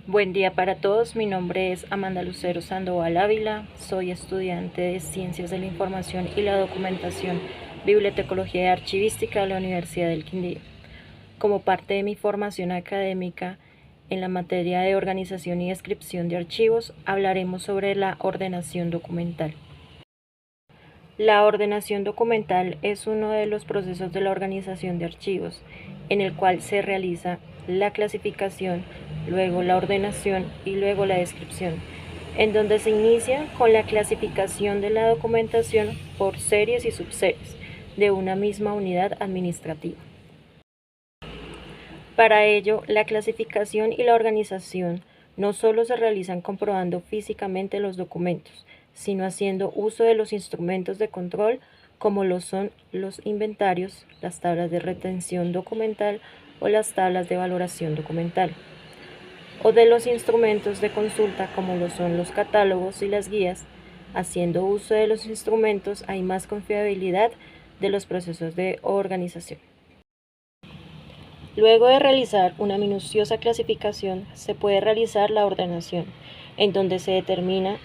Buen día para todos, mi nombre es Amanda Lucero Sandoval Ávila, soy estudiante de Ciencias de la Información y la Documentación, Bibliotecología y Archivística de la Universidad del Quindío. Como parte de mi formación académica en la materia de organización y descripción de archivos, hablaremos sobre la ordenación documental. La ordenación documental es uno de los procesos de la organización de archivos, en el cual se realiza la clasificación, luego la ordenación y luego la descripción, en donde se inicia con la clasificación de la documentación por series y subseries de una misma unidad administrativa. Para ello, la clasificación y la organización no solo se realizan comprobando físicamente los documentos, sino haciendo uso de los instrumentos de control como lo son los inventarios, las tablas de retención documental o las tablas de valoración documental, o de los instrumentos de consulta como lo son los catálogos y las guías. Haciendo uso de los instrumentos hay más confiabilidad de los procesos de organización. Luego de realizar una minuciosa clasificación, se puede realizar la ordenación, en donde se determina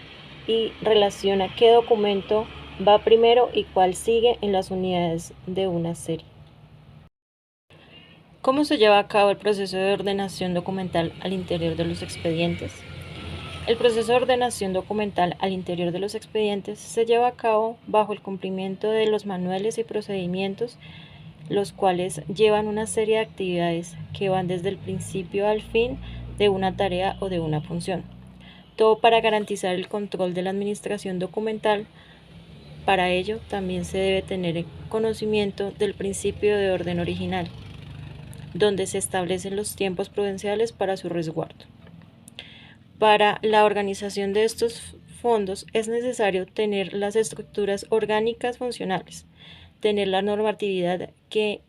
y relaciona qué documento va primero y cuál sigue en las unidades de una serie. ¿Cómo se lleva a cabo el proceso de ordenación documental al interior de los expedientes? El proceso de ordenación documental al interior de los expedientes se lleva a cabo bajo el cumplimiento de los manuales y procedimientos, los cuales llevan una serie de actividades que van desde el principio al fin de una tarea o de una función. Todo para garantizar el control de la administración documental. Para ello también se debe tener conocimiento del principio de orden original, donde se establecen los tiempos prudenciales para su resguardo. Para la organización de estos fondos es necesario tener las estructuras orgánicas funcionales, tener la normatividad que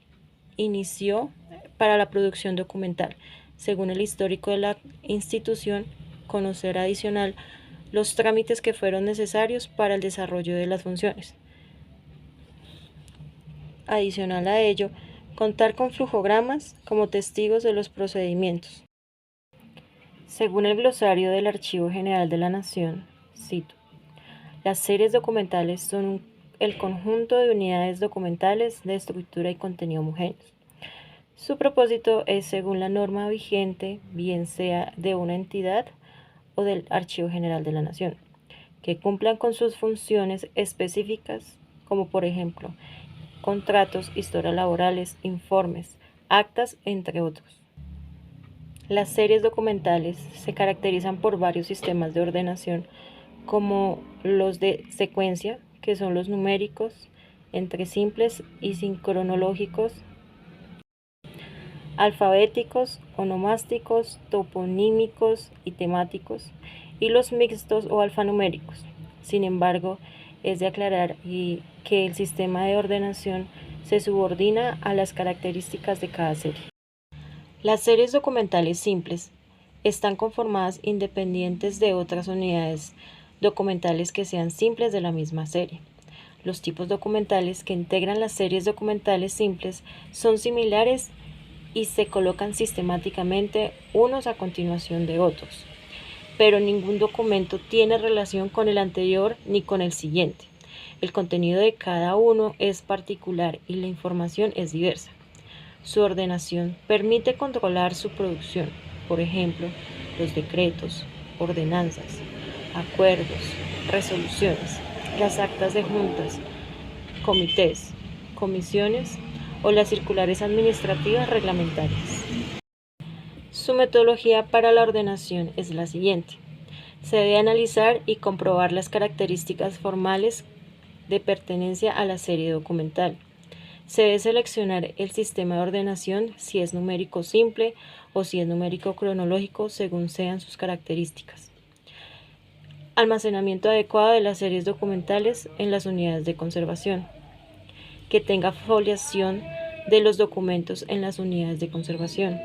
inició para la producción documental, según el histórico de la institución, conocer adicional los trámites que fueron necesarios para el desarrollo de las funciones. Adicional a ello, contar con flujogramas como testigos de los procedimientos. Según el glosario del Archivo General de la Nación, cito: las series documentales son el conjunto de unidades documentales de estructura y contenido homogéneos. Su propósito es, según la norma vigente, bien sea de una entidad o del Archivo General de la Nación, que cumplan con sus funciones específicas, como por ejemplo, contratos, historias laborales, informes, actas, entre otros. Las series documentales se caracterizan por varios sistemas de ordenación, como los de secuencia, que son los numéricos, entre simples y sincronológicos, alfabéticos, onomásticos, toponímicos y temáticos, y los mixtos o alfanuméricos. Sin embargo, es de aclarar que el sistema de ordenación se subordina a las características de cada serie. Las series documentales simples están conformadas independientes de otras unidades documentales que sean simples de la misma serie. Los tipos documentales que integran las series documentales simples son similares y se colocan sistemáticamente unos a continuación de otros, pero ningún documento tiene relación con el anterior ni con el siguiente. El contenido de cada uno es particular y la información es diversa. Su ordenación permite controlar su producción, por ejemplo, los decretos, ordenanzas, acuerdos, resoluciones, las actas de juntas, comités, comisiones o las circulares administrativas reglamentarias. Su metodología para la ordenación es la siguiente. Se debe analizar y comprobar las características formales de pertenencia a la serie documental. Se debe seleccionar el sistema de ordenación, si es numérico simple o si es numérico cronológico, según sean sus características. Almacenamiento adecuado de las series documentales en las unidades de conservación. Que tenga foliación de los documentos en las unidades de conservación.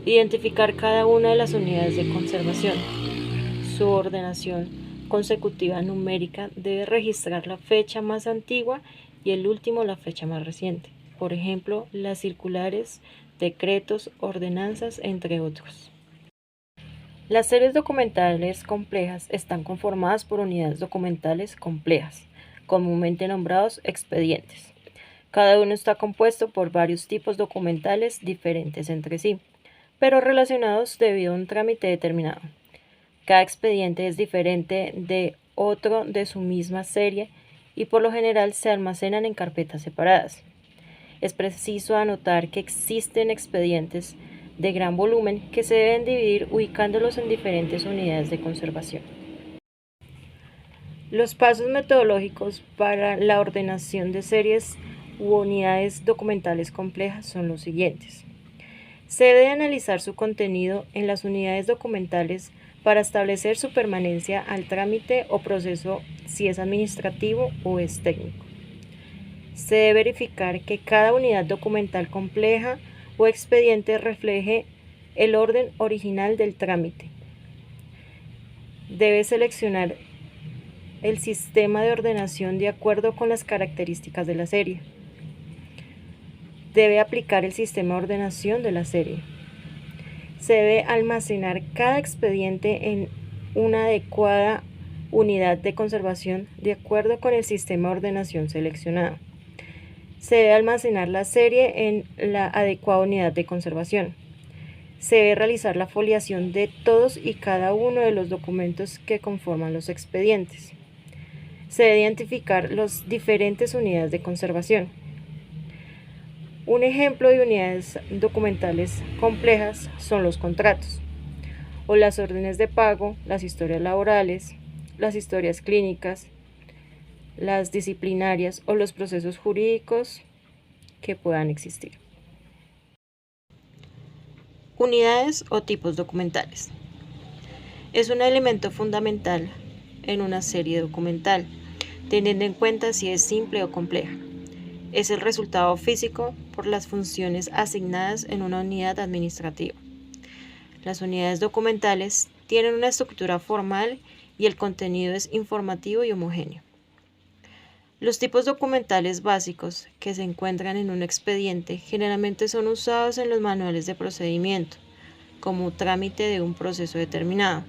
Identificar cada una de las unidades de conservación. Su ordenación consecutiva numérica debe registrar la fecha más antigua y el último la fecha más reciente. Por ejemplo, las circulares, decretos, ordenanzas, entre otros. Las series documentales complejas están conformadas por unidades documentales complejas, comúnmente nombrados expedientes. Cada uno está compuesto por varios tipos documentales diferentes entre sí, pero relacionados debido a un trámite determinado. Cada expediente es diferente de otro de su misma serie y por lo general se almacenan en carpetas separadas. Es preciso anotar que existen expedientes de gran volumen que se deben dividir ubicándolos en diferentes unidades de conservación. Los pasos metodológicos para la ordenación de series u unidades documentales complejas son los siguientes. Se debe analizar su contenido en las unidades documentales para establecer su permanencia al trámite o proceso si es administrativo o es técnico. Se debe verificar que cada unidad documental compleja o expediente refleje el orden original del trámite. Debe seleccionar el sistema de ordenación de acuerdo con las características de la serie. Debe aplicar el sistema de ordenación de la serie. Se debe almacenar cada expediente en una adecuada unidad de conservación de acuerdo con el sistema de ordenación seleccionado. Se debe almacenar la serie en la adecuada unidad de conservación. Se debe realizar la foliación de todos y cada uno de los documentos que conforman los expedientes. Se debe identificar las diferentes unidades de conservación. Un ejemplo de unidades documentales complejas son los contratos, o las órdenes de pago, las historias laborales, las historias clínicas, las disciplinarias o los procesos jurídicos que puedan existir. Unidades o tipos documentales. Es un elemento fundamental en una serie documental, teniendo en cuenta si es simple o compleja. Es el resultado físico por las funciones asignadas en una unidad administrativa. Las unidades documentales tienen una estructura formal y el contenido es informativo y homogéneo. Los tipos documentales básicos que se encuentran en un expediente generalmente son usados en los manuales de procedimiento como trámite de un proceso determinado,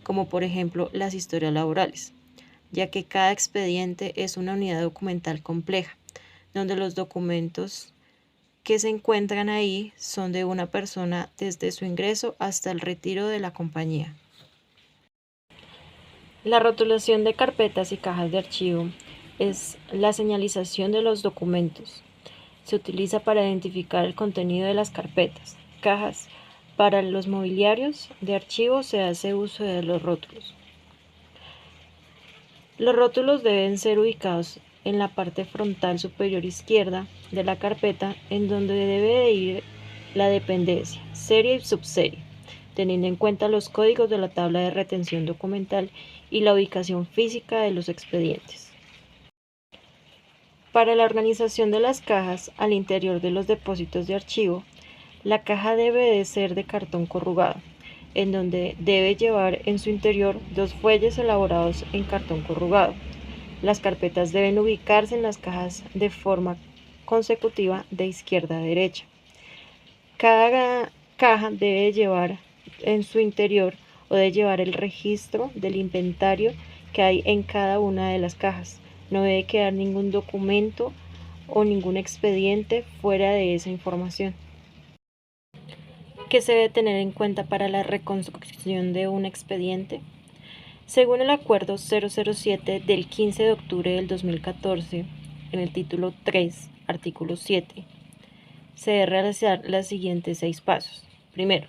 como por ejemplo las historias laborales, ya que cada expediente es una unidad documental compleja, donde los documentos que se encuentran ahí son de una persona desde su ingreso hasta el retiro de la compañía. La rotulación de carpetas y cajas de archivo es la señalización de los documentos. Se utiliza para identificar el contenido de las carpetas, cajas. Para los mobiliarios de archivo se hace uso de los rótulos. Los rótulos deben ser ubicados en la parte frontal superior izquierda de la carpeta, en donde debe de ir la dependencia, serie y subserie, teniendo en cuenta los códigos de la tabla de retención documental y la ubicación física de los expedientes. Para la organización de las cajas al interior de los depósitos de archivo, la caja debe de ser de cartón corrugado, en donde debe llevar en su interior 2 fuelles elaborados en cartón corrugado. Las carpetas deben ubicarse en las cajas de forma consecutiva de izquierda a derecha. Cada caja debe llevar en su interior o debe llevar el registro del inventario que hay en cada una de las cajas. No debe quedar ningún documento o ningún expediente fuera de esa información. ¿Qué se debe tener en cuenta para la reconstrucción de un expediente? Según el Acuerdo 007 del 15 de octubre del 2014, en el título 3, artículo 7, se debe realizar los siguientes 6 pasos. Primero,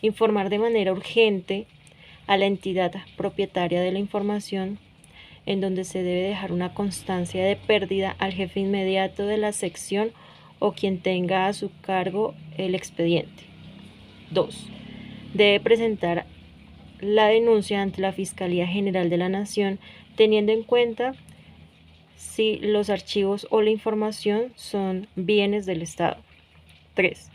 informar de manera urgente a la entidad propietaria de la información, en donde se debe dejar una constancia de pérdida al jefe inmediato de la sección o quien tenga a su cargo el expediente. 2. Debe presentar la denuncia ante la Fiscalía General de la Nación, teniendo en cuenta si los archivos o la información son bienes del Estado. 3.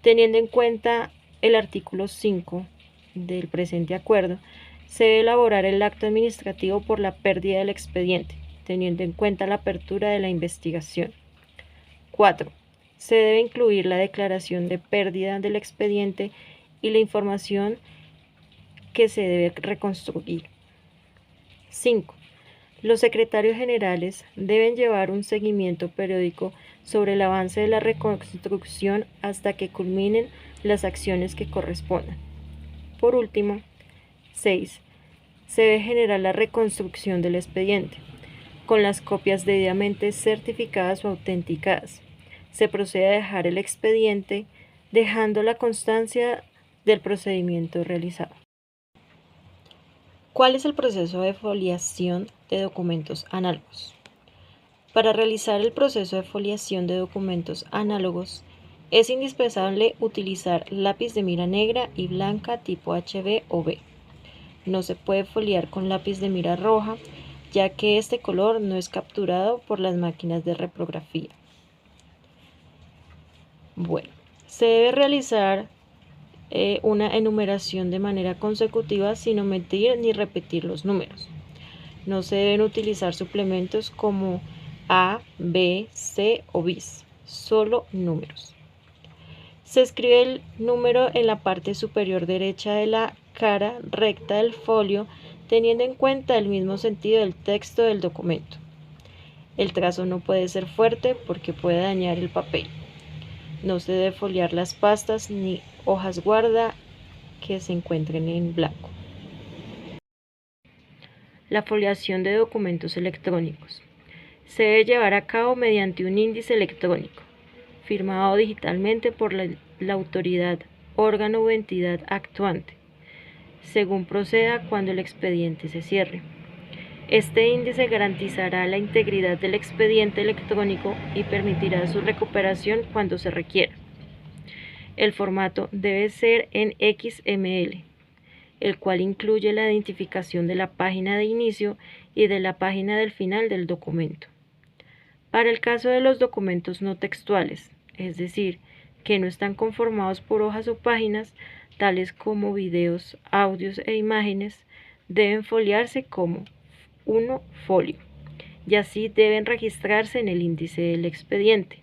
Teniendo en cuenta el artículo 5 del presente acuerdo, se debe elaborar el acto administrativo por la pérdida del expediente, teniendo en cuenta la apertura de la investigación. 4. Se debe incluir la declaración de pérdida del expediente y la información que se debe reconstruir. 5. Los secretarios generales deben llevar un seguimiento periódico sobre el avance de la reconstrucción hasta que culminen las acciones que correspondan. Por último, 6. Se debe generar la reconstrucción del expediente, con las copias debidamente certificadas o autenticadas. Se procede a dejar el expediente dejando la constancia del procedimiento realizado. ¿Cuál es el proceso de foliación de documentos análogos? Para realizar el proceso de foliación de documentos análogos, es indispensable utilizar lápiz de mira negra y blanca tipo HB o B. No se puede foliar con lápiz de mira roja, ya que este color no es capturado por las máquinas de reprografía. Bueno, se debe realizar una enumeración de manera consecutiva sin omitir ni repetir los números. No se deben utilizar suplementos como A, B, C o bis, solo números. Se escribe el número en la parte superior derecha de la cara recta del folio, teniendo en cuenta el mismo sentido del texto del documento. El trazo no puede ser fuerte porque puede dañar el papel. No se debe foliar las pastas ni hojas guarda que se encuentren en blanco. La foliación de documentos electrónicos. Se debe llevar a cabo mediante un índice electrónico, firmado digitalmente por la autoridad, órgano o entidad actuante, según proceda cuando el expediente se cierre. Este índice garantizará la integridad del expediente electrónico y permitirá su recuperación cuando se requiera. El formato debe ser en XML, el cual incluye la identificación de la página de inicio y de la página del final del documento. Para el caso de los documentos no textuales, es decir, que no están conformados por hojas o páginas, tales como videos, audios e imágenes, deben foliarse como 1 folio, y así deben registrarse en el índice del expediente.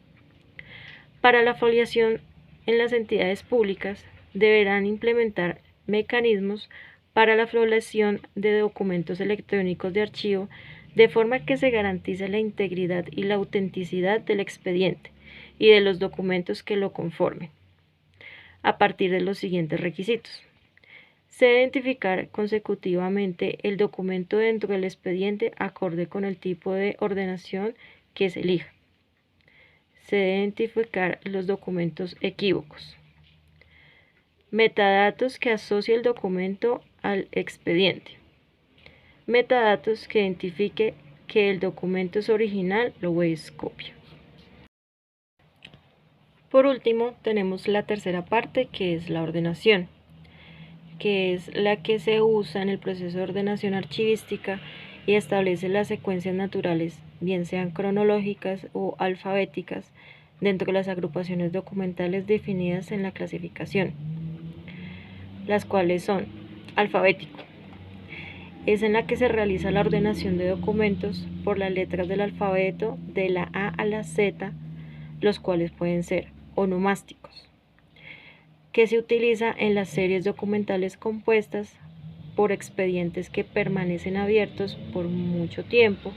Para la foliación en las entidades públicas, deberán implementar mecanismos para la foliación de documentos electrónicos de archivo, de forma que se garantice la integridad y la autenticidad del expediente y de los documentos que lo conformen, a partir de los siguientes requisitos. Se debe identificar consecutivamente el documento dentro del expediente acorde con el tipo de ordenación que se elija. Se debe identificar los documentos equívocos. Metadatos que asocie el documento al expediente. Metadatos que identifique que el documento es original o es copia. Por último, tenemos la tercera parte, que es la ordenación, que es la que se usa en el proceso de ordenación archivística y establece las secuencias naturales, bien sean cronológicas o alfabéticas, dentro de las agrupaciones documentales definidas en la clasificación, las cuales son: alfabético, es en la que se realiza la ordenación de documentos por las letras del alfabeto de la A a la Z, los cuales pueden ser onomásticos, que se utiliza en las series documentales compuestas por expedientes que permanecen abiertos por mucho tiempo,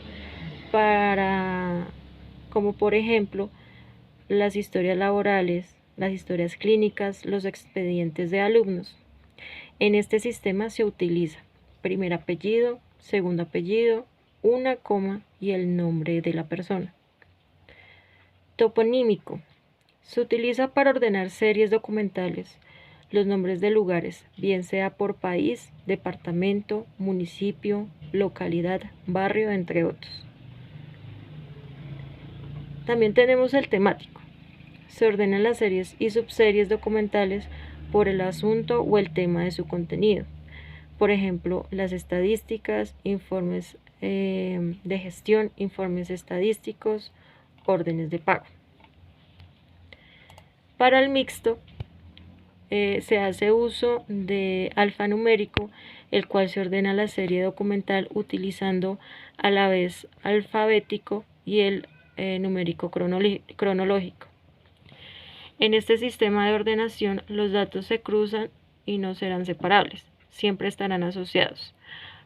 como por ejemplo las historias laborales, las historias clínicas, los expedientes de alumnos. En este sistema se utiliza primer apellido, segundo apellido, una coma y el nombre de la persona. Toponímico. Se utiliza para ordenar series documentales, los nombres de lugares, bien sea por país, departamento, municipio, localidad, barrio, entre otros. También tenemos el temático. Se ordenan las series y subseries documentales por el asunto o el tema de su contenido. Por ejemplo, las estadísticas, informes de gestión, informes estadísticos, órdenes de pago. Para el mixto, se hace uso de alfanumérico, el cual se ordena la serie documental utilizando a la vez alfabético y el numérico cronológico. En este sistema de ordenación, los datos se cruzan y no serán separables, siempre estarán asociados,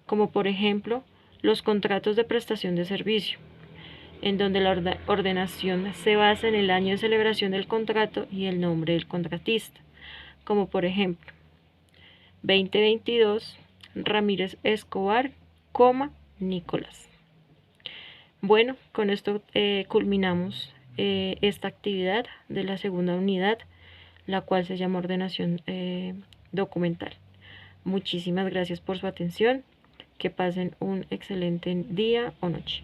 como por ejemplo los contratos de prestación de servicio, en donde la ordenación se basa en el año de celebración del contrato y el nombre del contratista, como por ejemplo 2022 Ramírez Escobar, Nicolás. Bueno, con esto culminamos esta actividad de la segunda unidad, la cual se llama ordenación documental. Muchísimas gracias por su atención. Que pasen un excelente día o noche.